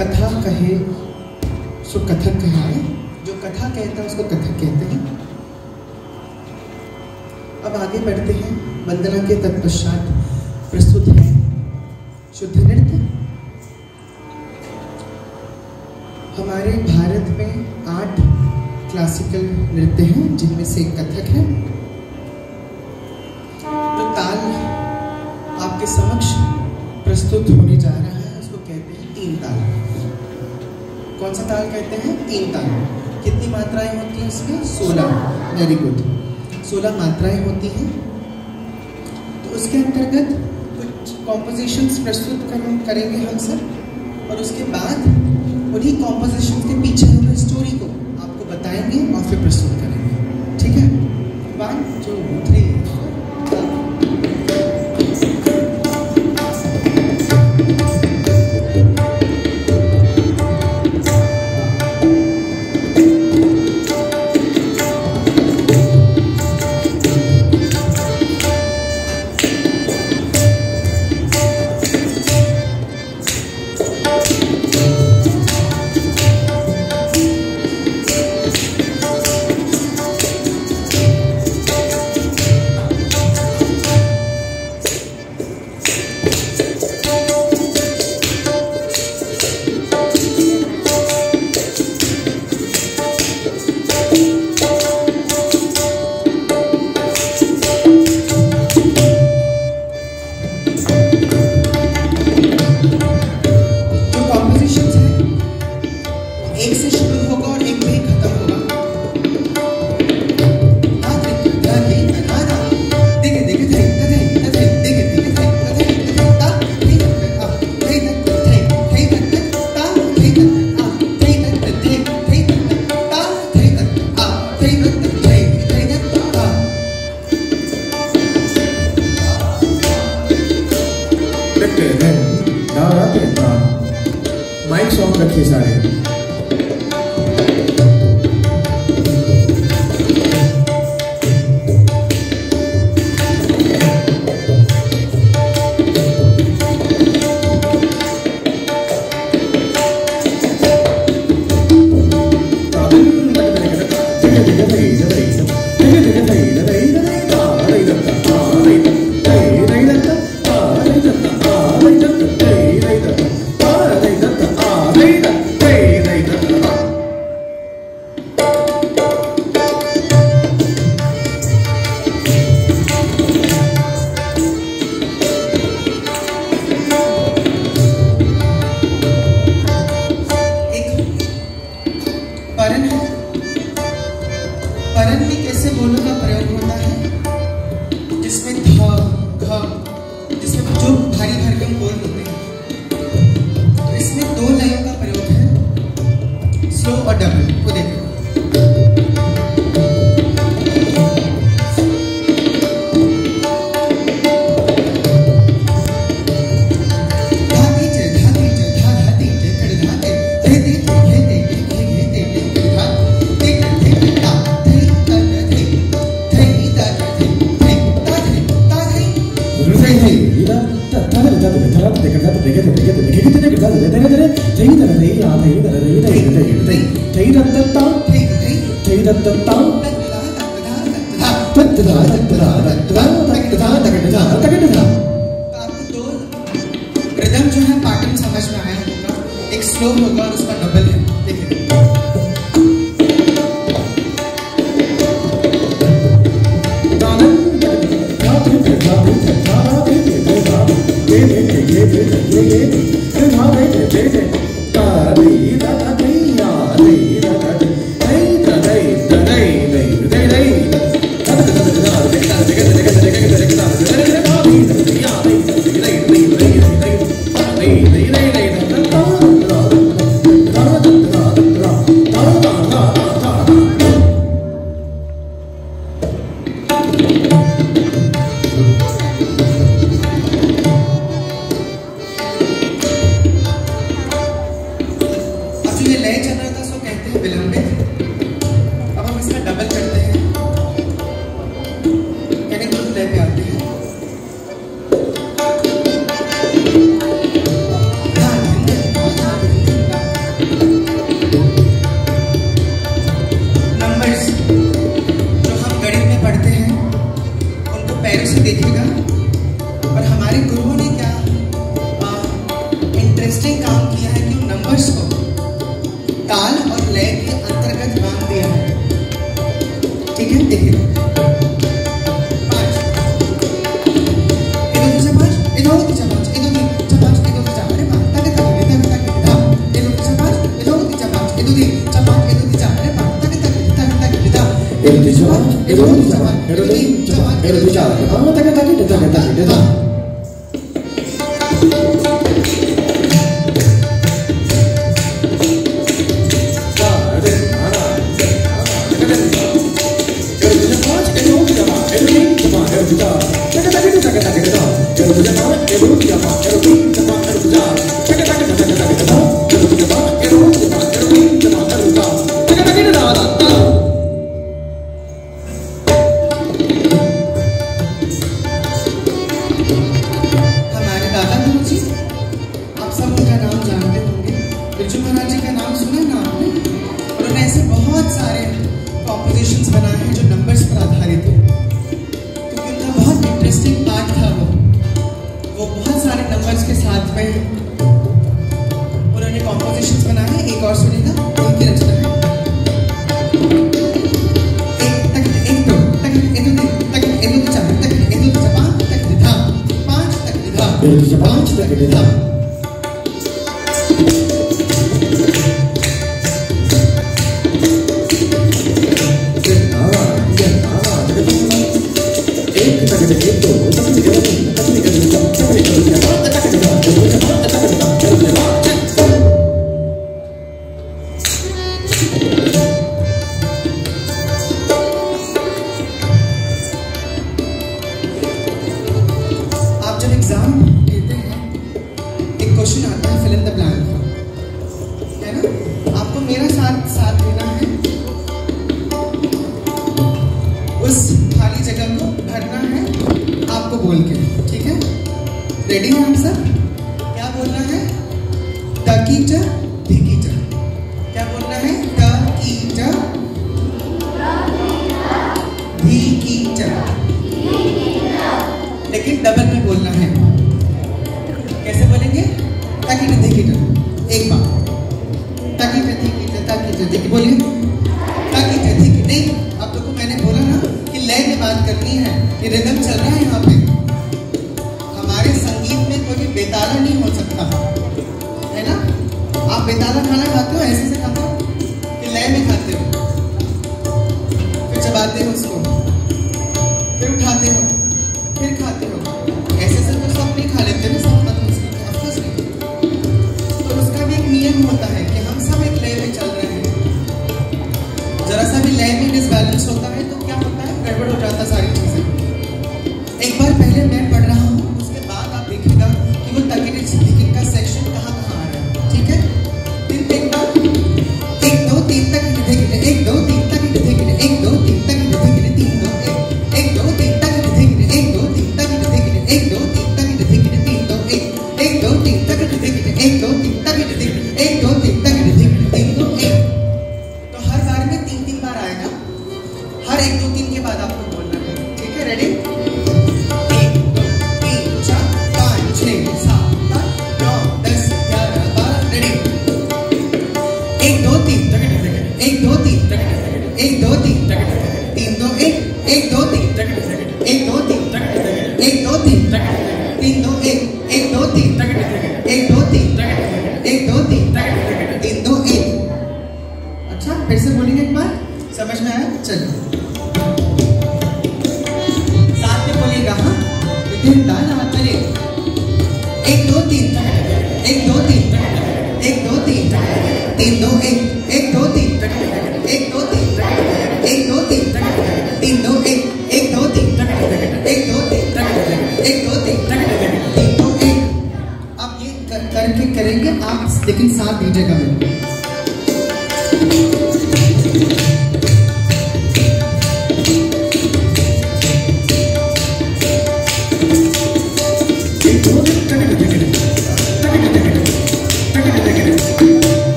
कथा कहे सो कथक कहे, जो कथा कहता है उसको कथक कहते हैं। अब आगे बढ़ते हैं। वंदना के तत्पश्चात प्रस्तुत है शुद्ध नृत्य। हमारे भारत में 8 क्लासिकल नृत्य हैं, जिनमें से कथक है। जो ताल आपके समक्ष प्रस्तुत होने जा रहा है उसको कहते हैं 3 ताल। कौन सा ताल कहते हैं? 3 ताल। कितनी मात्राएं होती हैं इसमें? 16। वेरी गुड, 16 मात्राएं होती हैं। तो उसके अंतर्गत कुछ कॉम्पोजिशंस प्रस्तुत करेंगे हम सब, और उसके बाद उन्हीं कॉम्पोजिशन के पीछे हम स्टोरी को आपको बताएंगे और फिर प्रस्तुत करेंगे। ठीक है? 1 2 3 माइक सॉन्ग रखे सारे। परन में कैसे बोलों का प्रयोग होता है? जिसमें ध घ, जिसमें जो भारी भरकम बोल होते हैं, तो इसमें 2 लयों का प्रयोग है, स्लो और डबल। को देखो, आपको 2 रिदम जो है पैटर्न समझ में आया होगा। एक स्लो होगा और उसका डबल है। देखिए,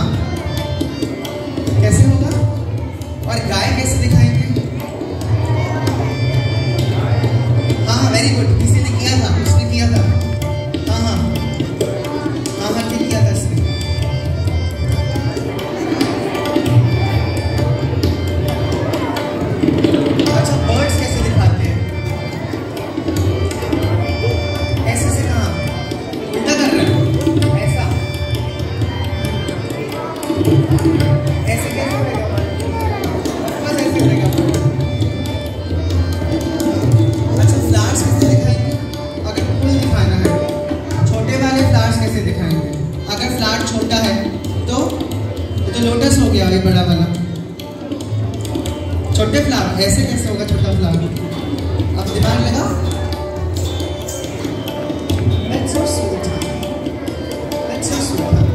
हाँ, कैसे होगा? और गाय कैसे दिखाएंगे? हाँ, वेरी गुड, किसी ने किया था, उसने किया था। हाँ हाँ हाँ हाँ, ठीक किया था इसने। अच्छा, बर्ड्स कैसे दिखाते हैं? ऐसे से कहाँ? उल्टा कर रहे हो? ऐसा ऐसे कैसे करेगा? बस ऐसे करेगा। अच्छा, फ्लावर्स कैसे दिखाएंगे? अगर फूल दिखाना है, छोटे वाले फ्लावर्स कैसे दिखाएंगे? अगर फ्लावर छोटा है तो लोटस हो गया एक बड़ा वाला। छोटे फ्लावर ऐसे कैसे होगा? छोटा फ्लावर, अब दिमाग लगा।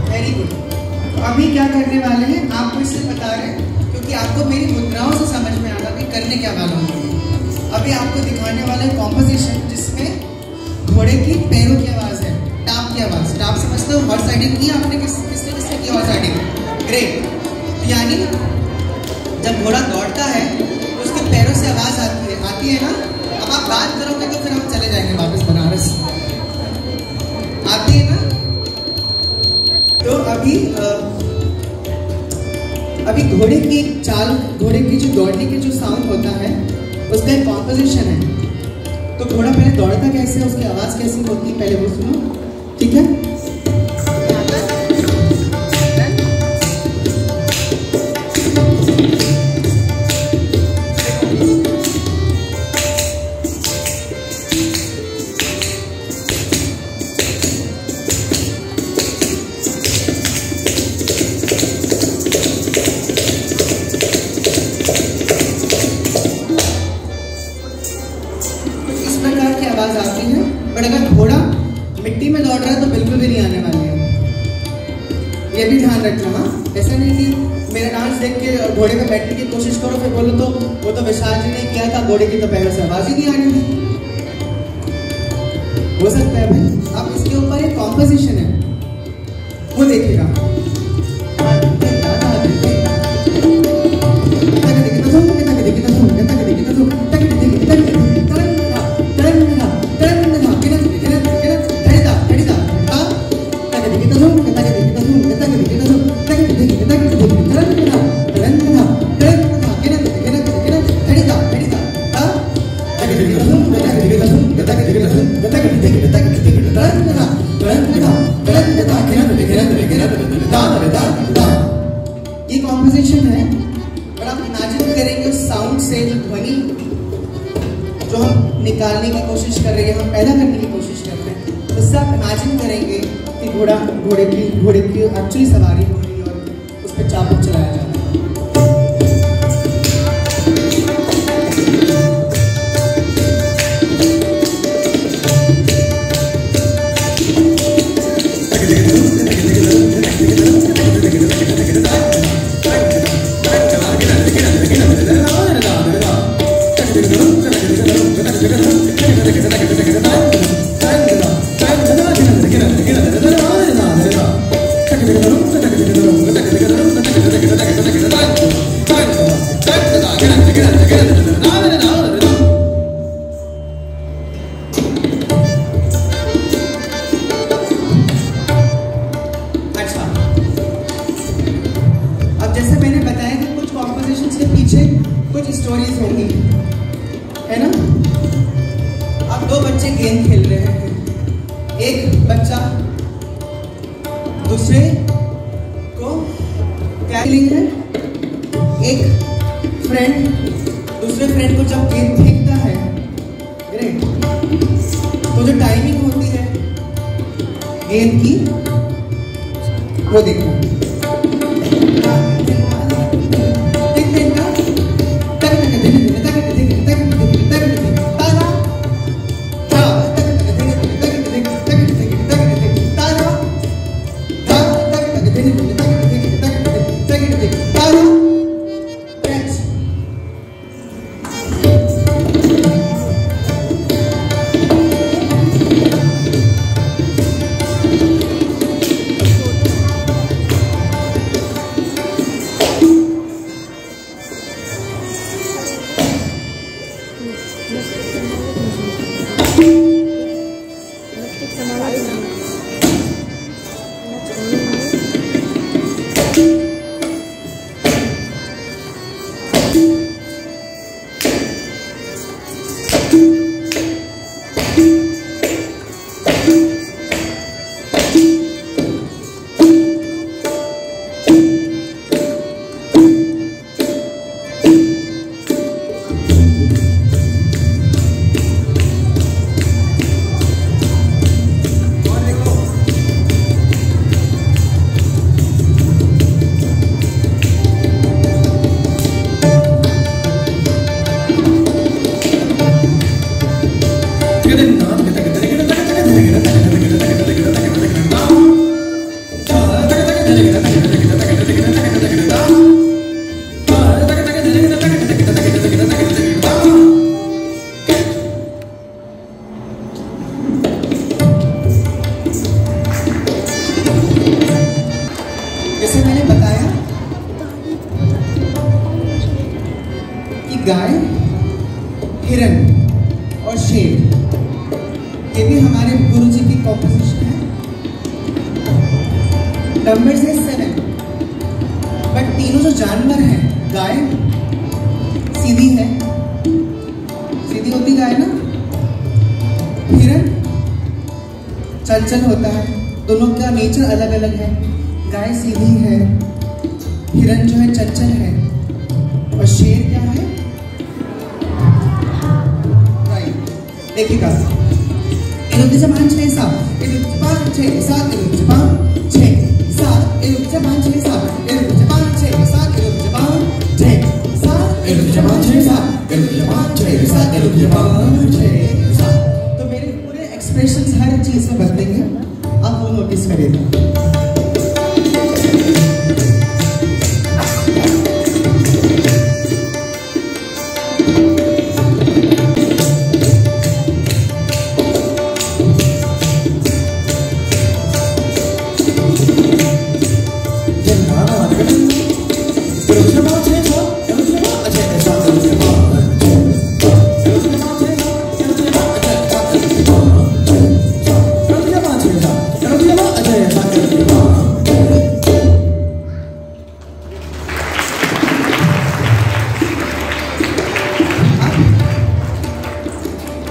Very good. तो अभी क्या करने वाले हैं, आपको इसलिए बता रहे हैं क्योंकि आपको मेरी मुद्राओं से समझ में आएगा कि करने क्या वाला हूँ। अभी आपको दिखाने वाला कॉम्पोजिशन जिसमें घोड़े की पैरों की आवाज है, टाप की आवाज। टाप समझते हो? हॉर्स राइडिंग की आपने? किसने किसने की हॉर्स राइडिंग? ग्रेट। तो यानी जब घोड़ा दौड़ता है तो उसके पैरों से आवाज आती है ना। अब आप बात करोगे तो फिर हम चले जाएंगे वापस बनारस। आती है ना? तो अभी घोड़े की चाल, घोड़े की जो दौड़ने की जो साउंड होता है उसका एक कॉम्पोजिशन है। तो घोड़ा पहले दौड़ता कैसे है, उसकी आवाज कैसी होती है, पहले वो सुनो, ठीक है? आती है, बट अगर घोड़ा मिट्टी में दौड़ रहा है तो बिल्कुल भी नहीं आने वाली है। ये भी ध्यान रखना। हाँ, ऐसा नहीं कि मेरा डांस देख के घोड़े पे बैठने की कोशिश करो फिर बोलो तो वो तो विशाल जी ने किया था, घोड़े की तो पैरों से आवाज ही नहीं आ रही थी। हो सकता है भाई। अब इसके ऊपर एक कॉम्पोजिशन है, वो देखिएगा। ये कॉम्पोजिशन है, और आप इमेजिन करेंगे उस साउंड से जो ध्वनि जो हम निकालने की कोशिश कर रहे हैं, हम पैदा करने की कोशिश कर रहे हैं, उससे आप इमेजिन करेंगे कि घोड़े की एक्चुअली सवारी हो रही है और उस पर चाबुक चलाया जा रहा है। स्टोरीज होंगी, है ना? अब दो बच्चे गेम खेल रहे हैं। एक बच्चा दूसरे को क्या है, एक फ्रेंड दूसरे फ्रेंड को जब गेंद फेंकता है, ग्रेट, तो जो टाइमिंग होती है गेंद की वो देखो। जैसे मैंने बताया कि गाय, हिरन और शेर ये भी हमारे गुरु जी की कॉम्पोजिशन है। नंबर से 7, बट तीनों जो जानवर हैं, गाय सीधी है, सीधी होती गाय ना, हिरन चंचल होता है, दोनों का नेचर अलग अलग है। गाय सीधी है, हिरन जो है चंचल है, और शेर क्या है? राइट, देखिएगा 1 2 3 4 5 6 7 1 2 3 4 5 6 7 1 2 3 4 5 6 7 1 2 3 4 5 6 7 1 2 3 4 5 6 7 1 2 3 4 5 6 7 1 2 3 4 5 6 7 1 2 3 4 5 6 7 1 2 3 4 5 6 7। तो मेरे पूरे एक्सप्रेशंस हर चीज में बदलेंगे, आप वो नोटिस करिएगा।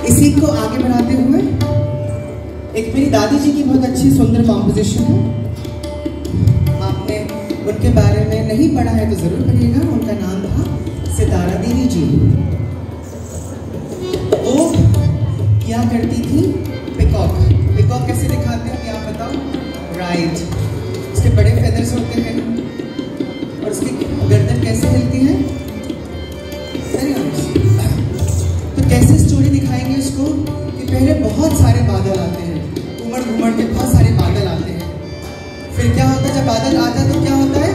इसी को आगे बढ़ाते हुए एक मेरी दादी जी की बहुत अच्छी सुंदर कॉम्पोजिशन है। आपने उनके बारे में नहीं पढ़ा है तो जरूर पढ़िएगा। उनका नाम था सितारा देवी जी। वो क्या करती थी? पिकॉक। पिकॉक कैसे दिखाते हैं आप बताओ? राइट, उसके बड़े फेदर्स होते हैं और उसकी गर्दन कैसे हिलती है? तो कैसे स्टोरी दिखाएंगे उसको कि पहले बहुत सारे बादल आते हैं, उमड़ घुमड़ के बहुत सारे बादल आते हैं। फिर क्या होता है? जब बादल आता है तो क्या होता है?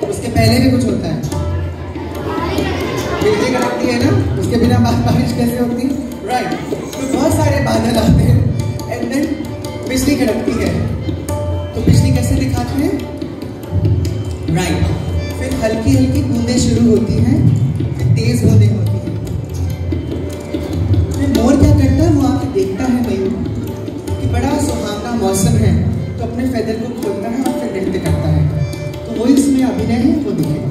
उसके पहले भी कुछ होता है, बिजली कड़कती है ना, उसके बिना बारिश कैसे होती? राइट, तो बहुत सारे बादल आते हैं एंड देन बिजली कड़कती है। तो बिजली कैसे दिखाते हैं? राइट, फिर हल्की हल्की बूंदें शुरू होती हैं, फिर तेज बूंदें होती हैं। फिर मोर क्या करता है? वो आके देखता है मयूर कि बड़ा सुहावना मौसम है, तो अपने फेदर को खोलता है और फिर नृत्य करता है। तो वो इसमें अभिनय है, वो देखें।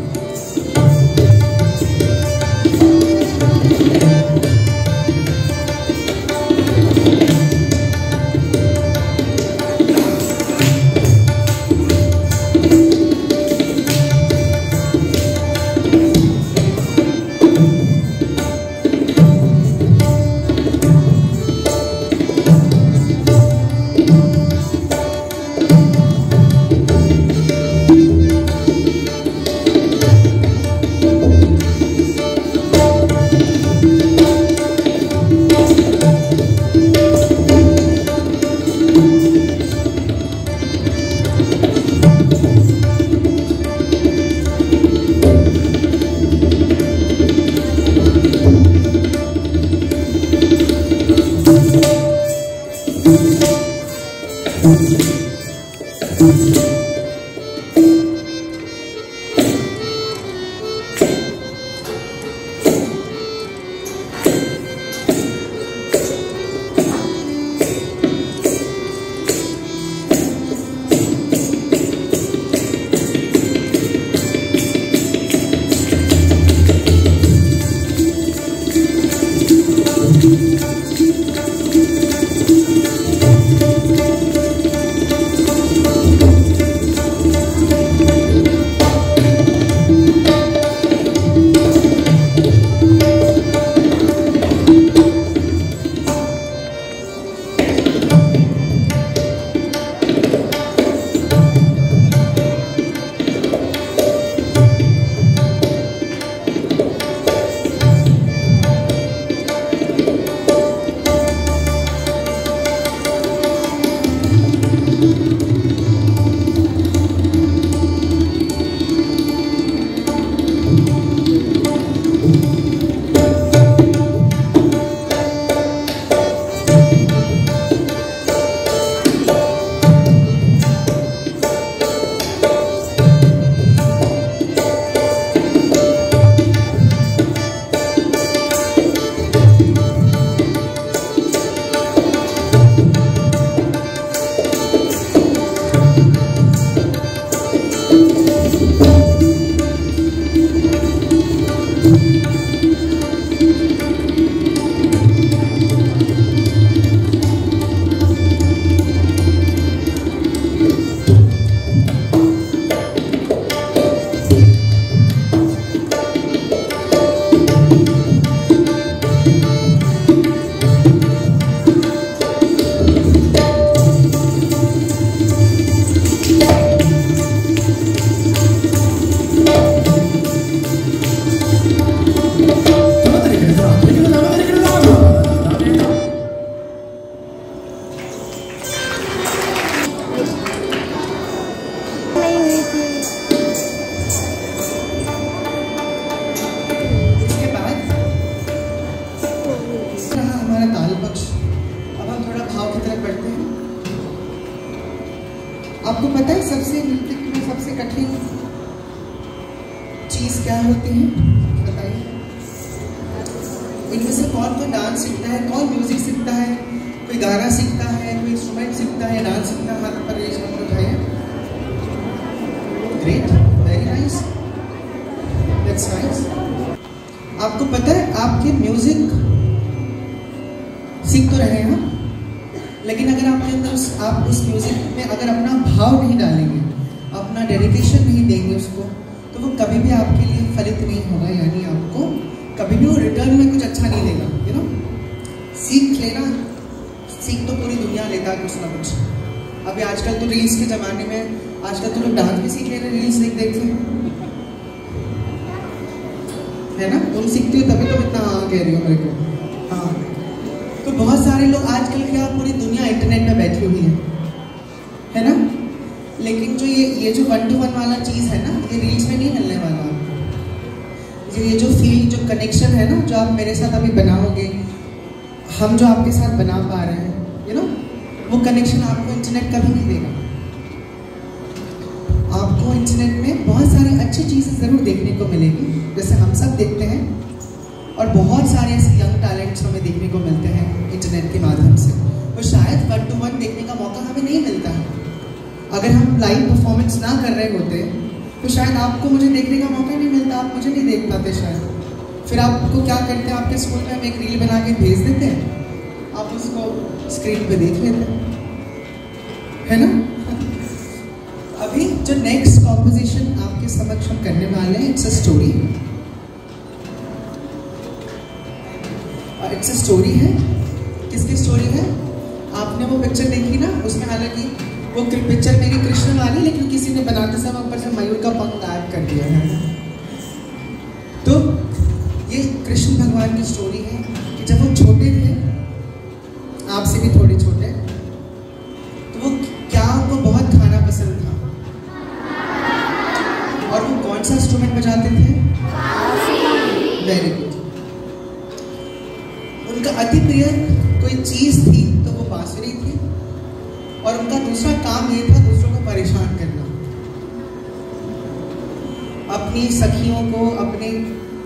सबसे नृत्य में सबसे कठिन चीज क्या होती है बताइए? इनमें से कौन कौन डांस सीखता है, कौन म्यूजिक सीखता है, कोई गाना सीखता है, कोई इंस्ट्रूमेंट सीखता है, डांस सीखता है? हाथ पर रेज करके उठाइए। Great, very nice, that's nice. आपको पता है आपके म्यूजिक सीख तो रहे हैं, लेकिन अगर आपके अंदर आप उस म्यूजिक में अगर अपना भाव नहीं डालेंगे, अपना डेडिकेशन नहीं देंगे उसको, तो वो कभी भी आपके लिए फलित नहीं होगा। यानी आपको कभी भी वो रिटर्न में कुछ अच्छा नहीं देगा। यू नो, सीख लेना, सीख तो पूरी दुनिया लेता है कुछ ना कुछ। अभी आजकल तो रील्स के ज़माने में आजकल तो लोग डांस भी सीख ले रहे हैं रील्स देख के, है ना? तुम सीखती हो तभी तो इतना हाँ कह रही हो मेरे को। हाँ, तो बहुत सारे लोग आजकल क्या पूरी दुनिया इंटरनेट में बैठी हुई है ना? लेकिन जो ये जो 1 to 1 वाला चीज़ है ना, ये रील्स में नहीं मिलने वाला आपको। ये जो फील, जो कनेक्शन है ना, जो आप मेरे साथ अभी बनाओगे, हम जो आपके साथ बना पा रहे हैं, यू नो, वो कनेक्शन आपको इंटरनेट कभी नहीं देगा। आपको इंटरनेट में बहुत सारी अच्छी चीज़ें ज़रूर देखने को मिलेगी, जैसे हम सब देखते हैं, और बहुत सारे ऐसे यंग टैलेंट्स हमें देखने को मिलते हैं इंटरनेट के माध्यम से। तो शायद 1 to 1 देखने का मौका हमें नहीं मिलता है। अगर हम लाइव परफॉर्मेंस ना कर रहे होते तो शायद आपको मुझे देखने का मौका नहीं मिलता, आप मुझे नहीं देख पाते शायद। फिर आपको क्या करते हैं, आपके स्कूल में हम एक रील बना के भेज देते हैं, आप उसको स्क्रीन पे देख लेते हैं, है ना? अभी जो नेक्स्ट कॉम्पोजिशन आपके समक्ष हम करने वाले हैं, it's a story. It's a story है। किसकी स्टोरी है? आपने वो पिक्चर देखी ना, उसमें हालांकि वो पिक्चर मेरी कृष्ण वाली, लेकिन किसी ने बनाते समय ऊपर से मयूर का पंख गायब कर दिया है। तो ये कृष्ण भगवान की स्टोरी है कि जब वो छोटे थे, आपसे भी थोड़े छोटे, तो वो क्या उनको बहुत खाना पसंद था, और वो कौन सा इंस्ट्रूमेंट बजाते थे? Very good. उनका अति प्रिय कोई चीज थी तो वो बांसुरी थी, और उनका दूसरा काम ये था दूसरों को परेशान करना। अपनी सखियों को, अपने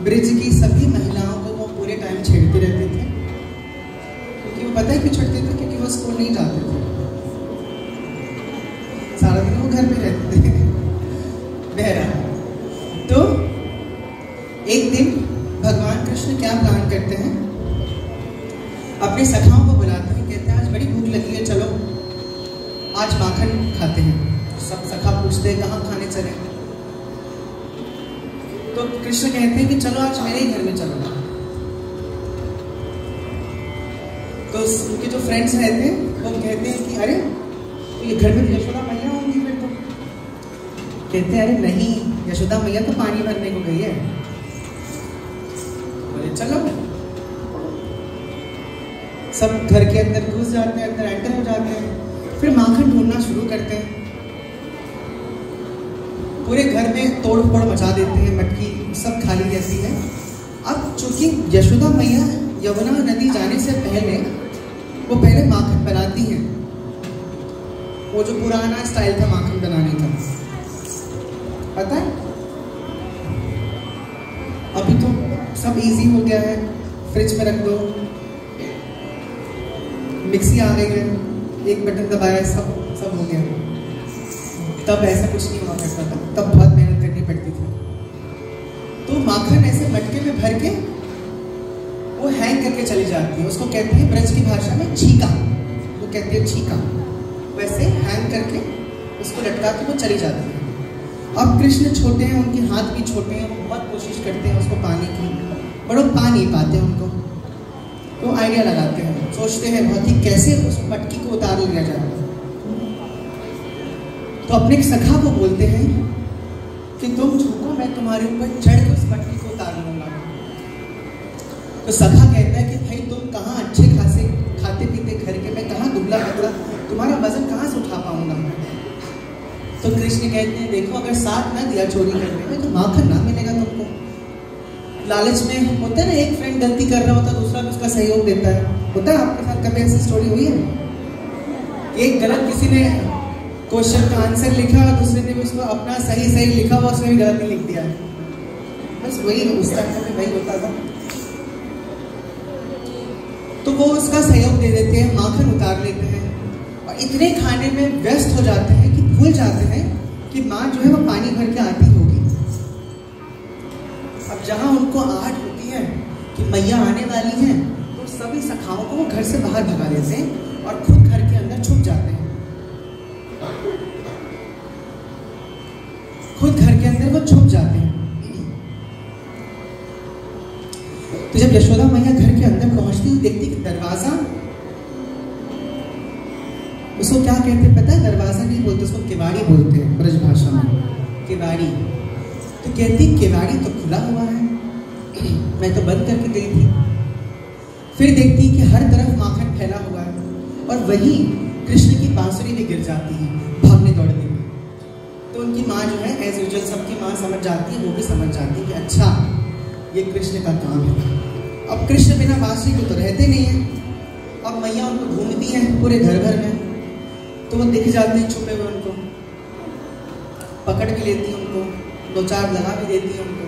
ब्रिज की सभी महिलाओं को वो पूरे टाइम छेड़ते रहते थे, क्योंकि वो पता है क्यों छेड़ते थे? क्योंकि वो स्कूल नहीं जाते थे, सारा दिन वो घर में रहते थे। बहरहाल, तो एक दिन भगवान कृष्ण क्या प्लान करते हैं, अपने सखाओं को बुलाते हैं, कहते हैं आज बड़ी भूख लगी है, चलो आज माखन खाते हैं। सब सखा पूछते हैं कहाँ खाने चले, तो कृष्ण कहते हैं कि चलो आज मेरे ही घर में चलो। तो उनके जो फ्रेंड्स रहते हैं वो कहते हैं कि अरे तो ये घर में यशोदा मैया होंगी फिर तो। कहते हैं अरे नहीं, यशोदा मैया तो पानी भरने को गई है। बोले चलो, सब घर के अंदर घुस जाते हैं, अंदर एंटर हो जाते हैं, फिर माखन ढूंढना शुरू करते हैं। पूरे घर में तोड़ फोड़ मचा देते हैं, मटकी सब खाली रहती है। अब चूंकि यशोदा मैया यमुना नदी जाने से पहले वो पहले माखन बनाती हैं, वो जो पुराना स्टाइल था माखन बनाने का, पता है? अभी तो सब इजी हो गया है, फ्रिज में रख दो, मिक्सी आ गई है, एक बटन दबाया सब हो गया। तब ऐसा कुछ नहीं हुआ करता था, तब बहुत मेहनत करनी पड़ती थी। तो माखन ऐसे मटके में भर के वो हैंग करके चली जाती है, उसको कहते हैं ब्रज की भाषा में छीका, वो कहते हैं छीका। वैसे हैंग करके उसको लटका के वो चली जाती है। अब कृष्ण छोटे हैं, उनके हाथ भी छोटे हैं, वो बहुत कोशिश करते हैं उसको पाने की, पर वो पा नहीं पाते उनको। तो आइडिया लगाते हैं, सोचते हैं बहुत ही कैसे उस मटकी को उतार लिया जाए। तो अपने सखा को बोलते हैं कि तुम झुको, मैं तुम्हारे ऊपर चढ़ के उस मटकी को उतार लूंगा। तो सखा कहता है कि भाई तुम कहाँ अच्छे खासे खाते पीते घर के, मैं कहाँ दुबला पतला, तुम्हारा वजन कहाँ से उठा पाऊंगा। तो कृष्ण कहते हैं देखो अगर साथ ना दिया चोरी करने में तो माखन ना मिलेगा तुमको। लालच में होता है ना, एक फ्रेंड गलती कर रहा होता है, दूसरा भी उसका सहयोग देता है। होता है आपके साथ कभी ऐसी स्टोरी हुई है? एक गलत किसी ने क्वेश्चन का आंसर लिखा और दूसरे ने भी उसको अपना सही सही लिखा हुआ, उसने भी गलत लिख दिया। बस वही उस टाइम में वही होता था। तो वो उसका सहयोग दे देते हैं, माखन उतार लेते हैं और इतने खाने में व्यस्त हो जाते हैं कि भूल जाते हैं कि माँ जो है वो पानी भर के आती होगी। अब जहाँ उनको आहट होती है कि मैया आने वाली है, तो सभी सखाओं को वो घर से बाहर भगा देते हैं और खुद घर के अंदर छुप जाते हैं। खुद घर के अंदर वो छुप जाते हैं। तो जब यशोदा मैया घर के अंदर पहुंचती है, देखती कि दरवाजा, उसको क्या कहते हैं पता है? दरवाजा नहीं बोलते, उसको किवाड़ी बोलते हैं ब्रज भाषा में, किवाड़ी। तो कहती किवाड़ी तो खुला हुआ है, मैं तो बंद करके गई थी। फिर देखती कि हर तरफ माखन फैला हुआ है और वहीं कृष्ण की बांसुरी भी गिर जाती है भागने दौड़ने में। तो उनकी माँ जो है एज यूजुअल सबकी माँ समझ जाती है, वो भी समझ जाती है कि अच्छा ये कृष्ण का काम है। अब कृष्ण बिना बांसुरी को तो रहते नहीं है। अब मैया उनको ढूंढती है पूरे घर भर में, तो वो दिख जाते हैं छुपे हुए, उनको पकड़ भी लेती है, उनको दो चार लगा भी देती है उनको।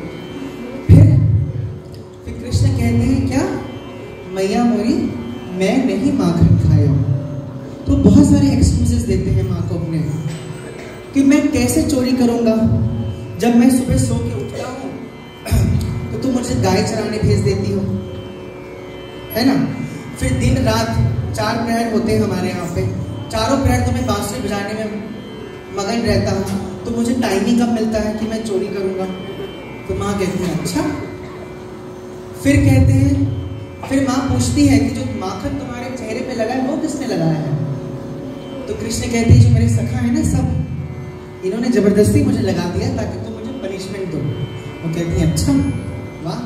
फिर कृष्ण कहते हैं क्या मैया मोरी मैं नहीं माखन खाया। तो बहुत सारे एक्सक्यूजेस देते हैं माँ को अपने कि मैं कैसे चोरी करूँगा, जब मैं सुबह सो के उठता हूँ तो तुम मुझे गाय चराने भेज देती हो, है ना। फिर दिन रात 4 प्रहर होते हैं हमारे यहाँ पे, चारों प्रहर तो मैं बांसुरी बजाने में मगन रहता हूँ, तो मुझे टाइम ही कब मिलता है कि मैं चोरी करूँगा। तो माँ कहती है अच्छा। फिर कहते हैं, फिर माँ पूछती है कि जो माखन तुम्हारे चेहरे पे लगा है वो किसने लगाया है। तो कृष्ण कहते हैं जो मेरे सखा है ना सब, इन्होंने जबरदस्ती मुझे लगा दिया ताकि तुम मुझे पनिशमेंट दो। वो कहती है अच्छा वाह।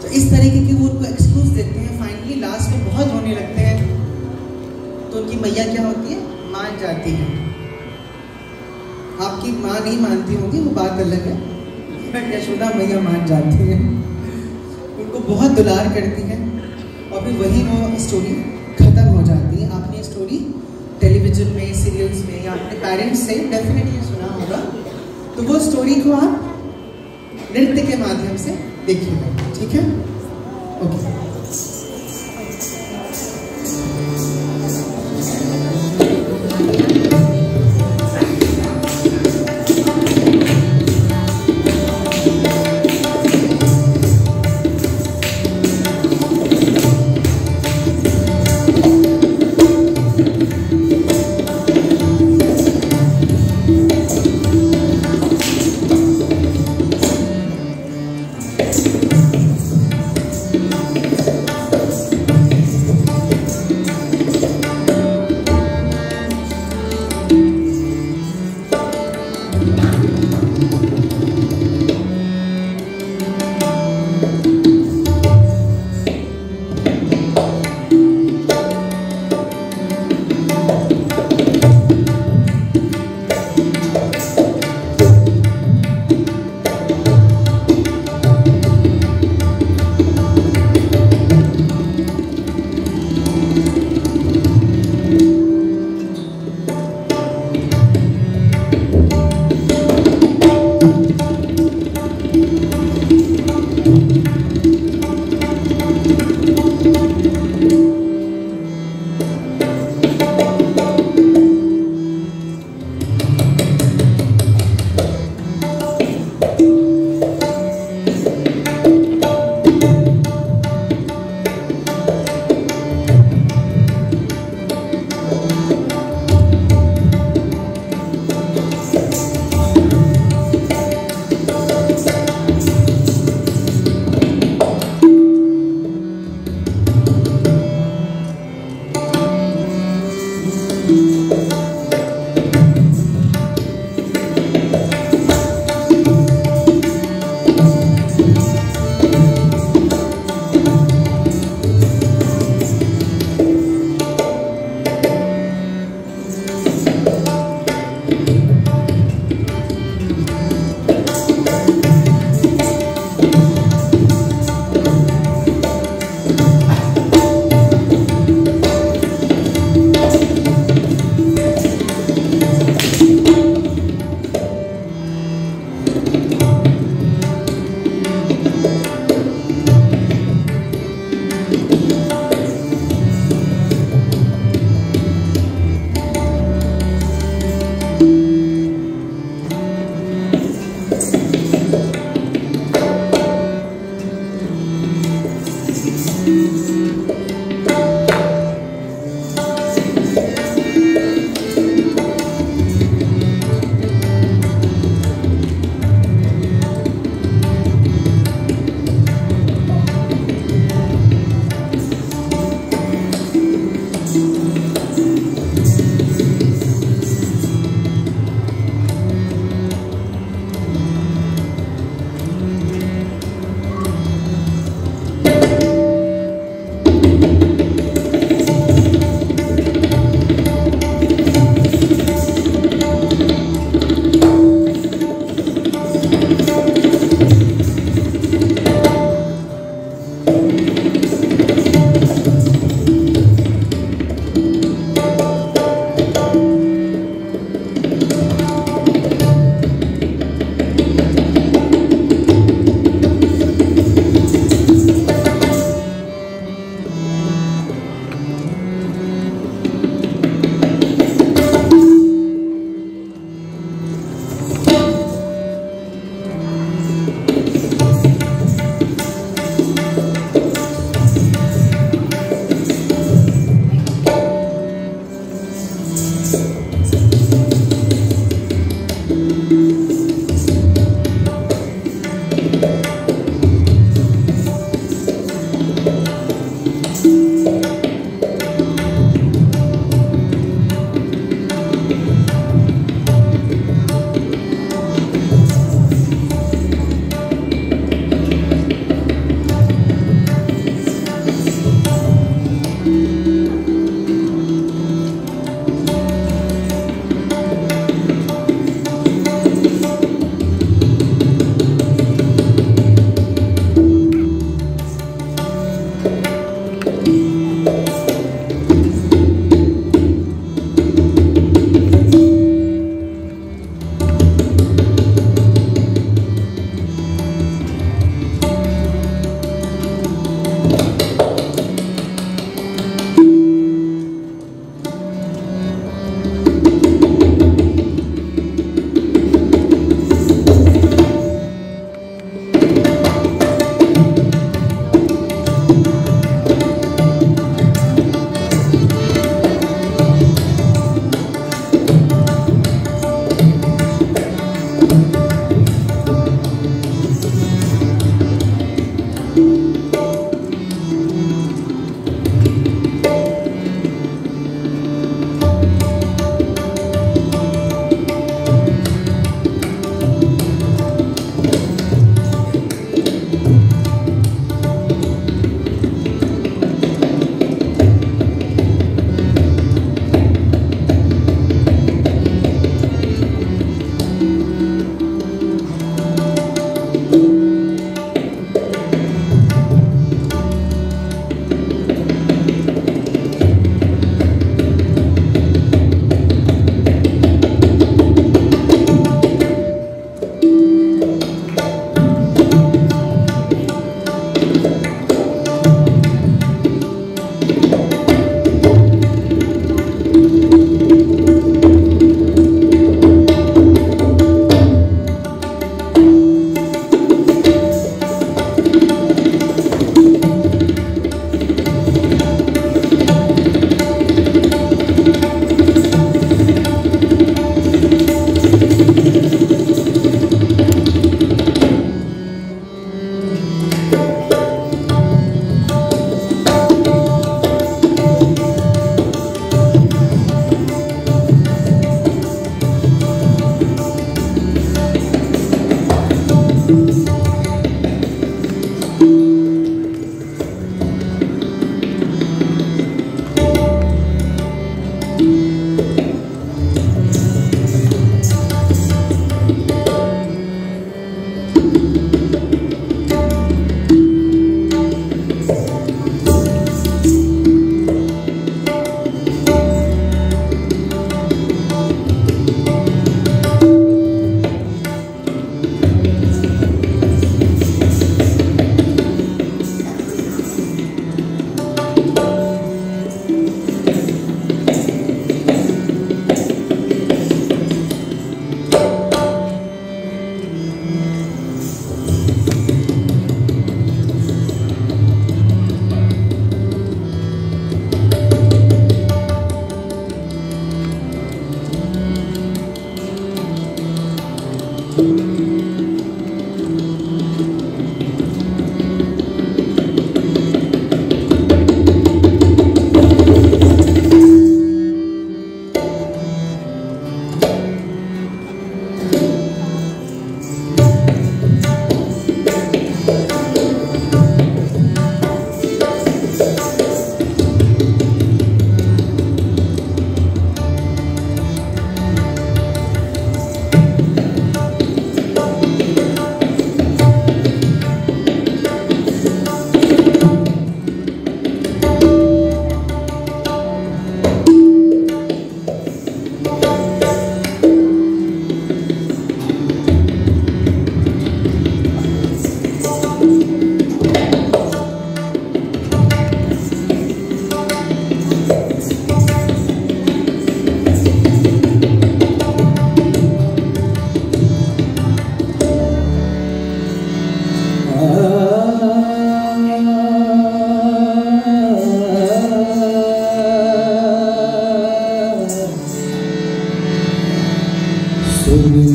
तो इस तरीके के वो उनको एक्सक्यूज देते हैं। फाइनली लास्ट में बहुत होने लगते हैं, तो उनकी मैया क्या होती है, मान जाती है। आपकी माँ नहीं मानती होगी वो बात अलग है, बट यशोदा मैया मान जाती है, उनको बहुत दुलार करती है और फिर वही वो स्टोरी खत्म हो जाती है। आपने स्टोरी टेलीविजन में, सीरियल्स में या अपने पेरेंट्स से डेफिनेटली सुना होगा, तो वो स्टोरी को आप नृत्य के माध्यम से देखिएगा, ठीक है? ओके।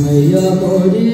मैया मोरी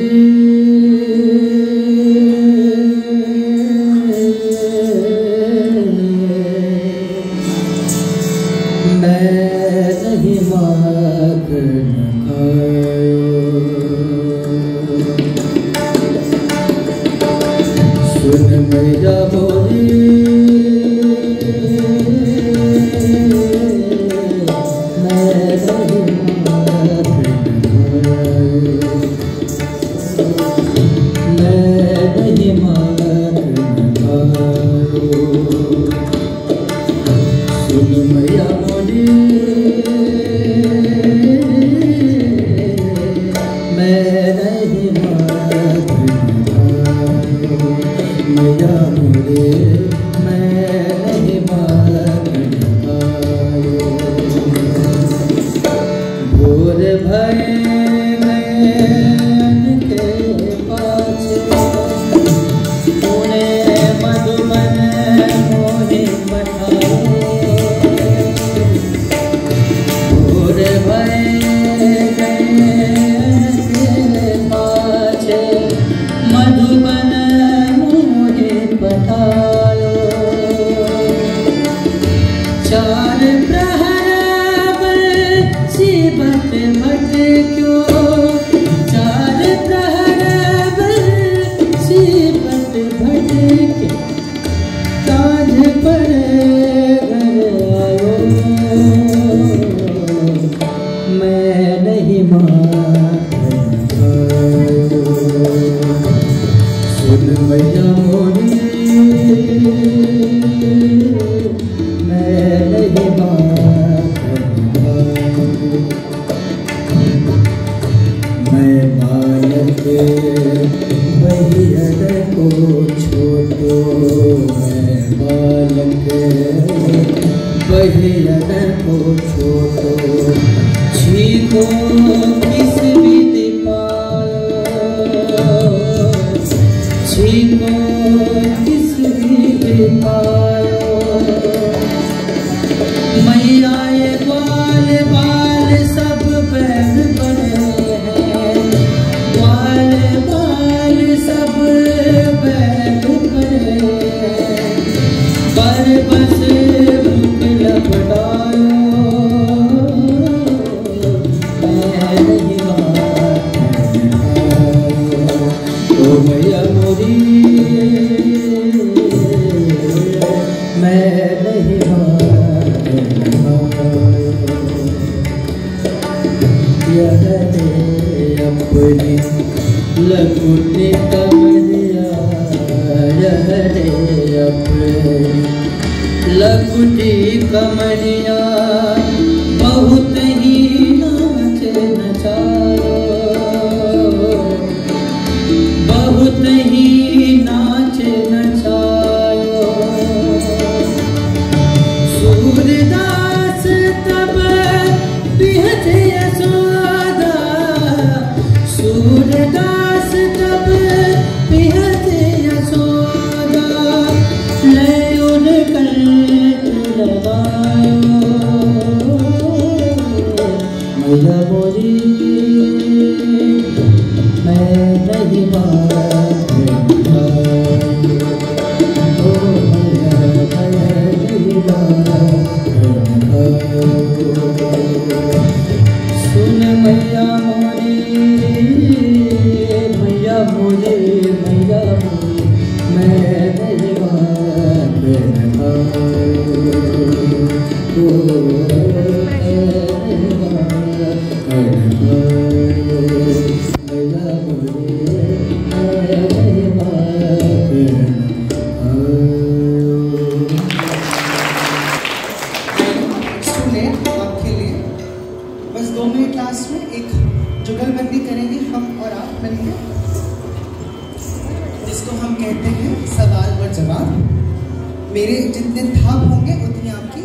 मेरे जितने थाप होंगे उतनी आपकी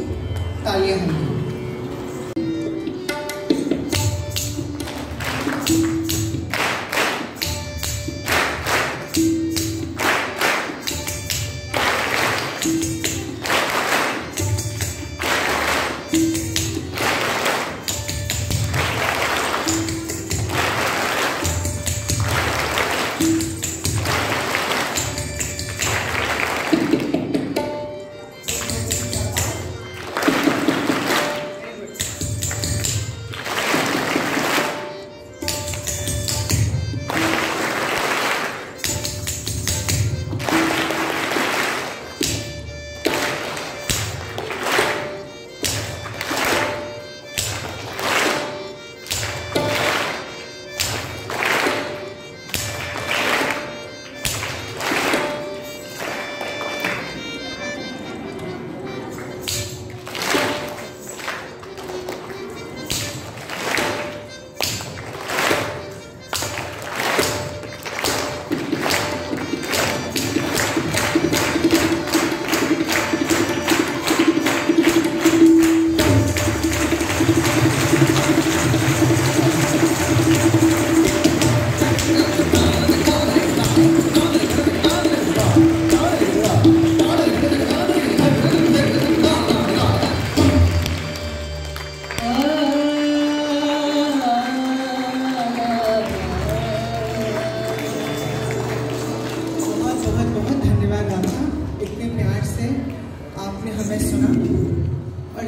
तालियां होंगी।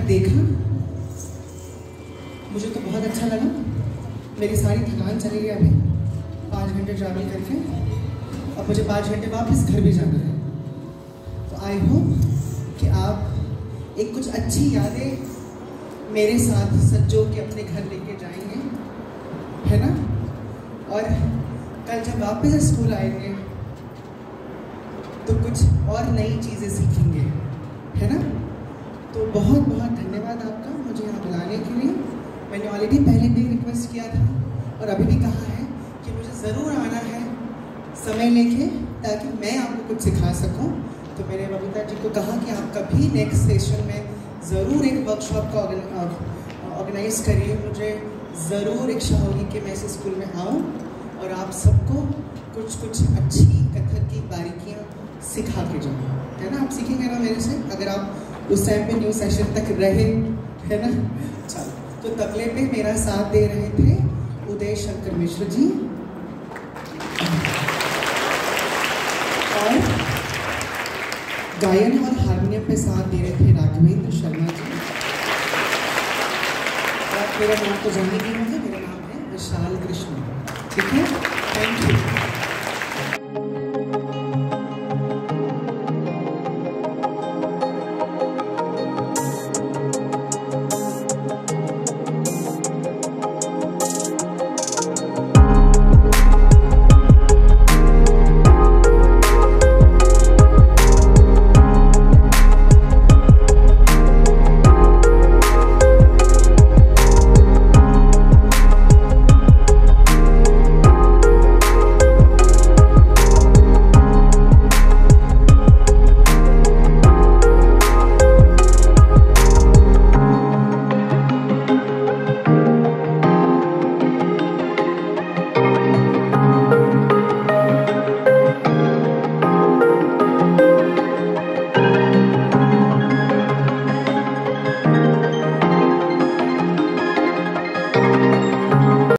देखा, मुझे तो बहुत अच्छा लगा। मेरी सारी थकान चली गई अभी 5 घंटे ट्रैवल करके। अब मुझे 5 घंटे वापस घर भी जाना है। तो आई होप कि आप एक कुछ अच्छी यादें मेरे साथ सज्जो के अपने घर लेके जाएंगे, है ना? और कल जब वापस स्कूल आएंगे तो कुछ और नई चीज़ें सीखेंगे, है ना? तो बहुत बहुत धन्यवाद आपका मुझे यहाँ बुलाने के लिए। मैंने ऑलरेडी पहले भी रिक्वेस्ट किया था और अभी भी कहा है कि मुझे ज़रूर आना है समय लेके, ताकि मैं आपको कुछ सिखा सकूं। तो मैंने बबीता जी को कहा कि आप कभी नेक्स्ट सेशन में ज़रूर एक वर्कशॉप का ऑर्गेनाइज करिए। मुझे ज़रूर इच्छा होगी कि मैं इस स्कूल में आऊँ और आप सबको कुछ कुछ अच्छी कथक की बारीकियाँ सिखा के जाऊँ, है ना? आप सीखेंगे ना मेरे से, अगर आप उस टाइम पे न्यू सेशन तक रहे, है ना? चलो, तो तबले पे मेरा साथ दे रहे थे उदय शंकर मिश्र जी और गायन और हारमोनियम पे साथ दे रहे थे राघवेंद्र शर्मा जी। और मेरा नाम तो जानने की होगा, मेरा नाम है विशाल कृष्ण। ठीक है, थैंक यू।